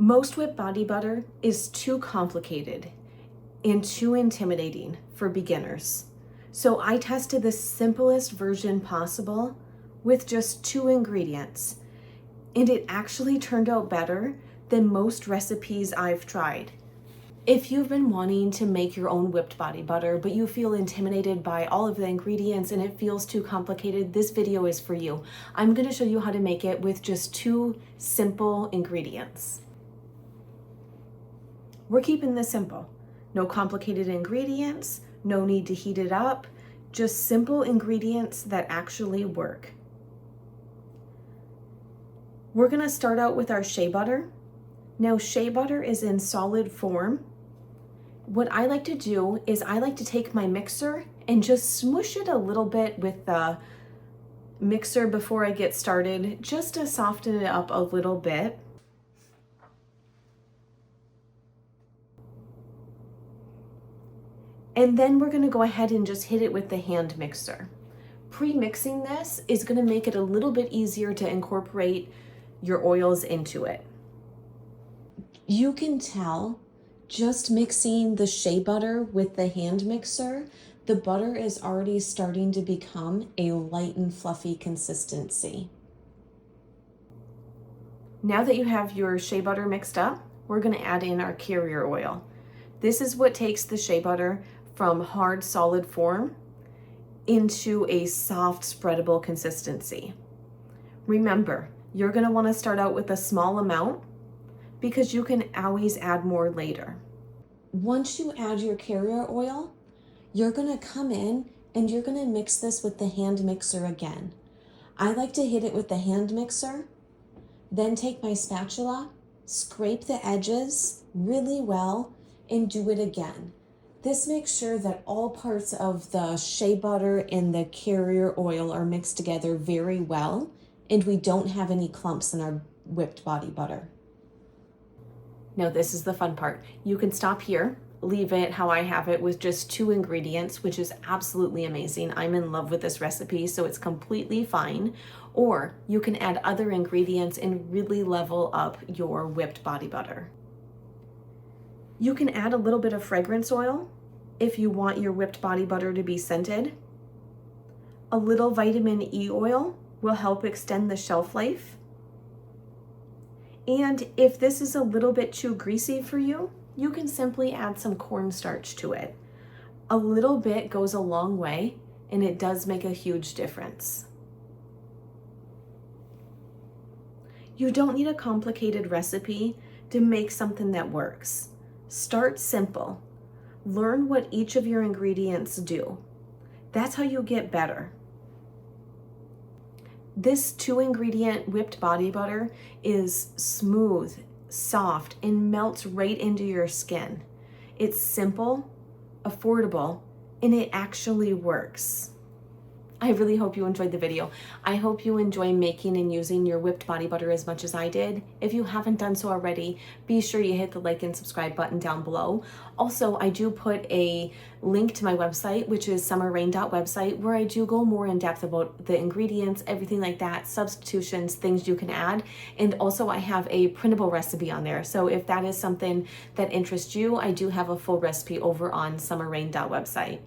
Most whipped body butter is too complicated and too intimidating for beginners. So I tested the simplest version possible with just 2 ingredients, and it actually turned out better than most recipes I've tried. If you've been wanting to make your own whipped body butter, but you feel intimidated by all of the ingredients and it feels too complicated, this video is for you. I'm gonna show you how to make it with just 2 simple ingredients. We're keeping this simple. No complicated ingredients, no need to heat it up, just simple ingredients that actually work. We're gonna start out with our shea butter. Now, shea butter is in solid form. What I like to do is I like to take my mixer and just smoosh it a little bit with the mixer before I get started, just to soften it up a little bit. And then we're gonna go ahead and just hit it with the hand mixer. Pre-mixing this is gonna make it a little bit easier to incorporate your oils into it. You can tell just mixing the shea butter with the hand mixer, the butter is already starting to become a light and fluffy consistency. Now that you have your shea butter mixed up, we're gonna add in our carrier oil. This is what takes the shea butter from hard, solid form into a soft, spreadable consistency. Remember, you're gonna wanna start out with a small amount because you can always add more later. Once you add your carrier oil, you're gonna come in and you're gonna mix this with the hand mixer again. I like to hit it with the hand mixer, then take my spatula, scrape the edges really well, and do it again. This makes sure that all parts of the shea butter and the carrier oil are mixed together very well, and we don't have any clumps in our whipped body butter. Now this is the fun part. You can stop here, leave it how I have it with just 2 ingredients, which is absolutely amazing. I'm in love with this recipe, so it's completely fine. Or you can add other ingredients and really level up your whipped body butter. You can add a little bit of fragrance oil if you want your whipped body butter to be scented. A little vitamin E oil will help extend the shelf life. And if this is a little bit too greasy for you, you can simply add some cornstarch to it. A little bit goes a long way, and it does make a huge difference. You don't need a complicated recipe to make something that works. Start simple. Learn what each of your ingredients do. That's how you get better. This 2 ingredient whipped body butter is smooth, soft, and melts right into your skin. It's simple, affordable, and it actually works. I really hope you enjoyed the video. I hope you enjoy making and using your whipped body butter as much as I did. If you haven't done so already, be sure you hit the like and subscribe button down below. Also, I do put a link to my website, which is summerrain.website, where I do go more in depth about the ingredients, everything like that, substitutions, things you can add. And also I have a printable recipe on there. So if that is something that interests you, I do have a full recipe over on summerrain.website.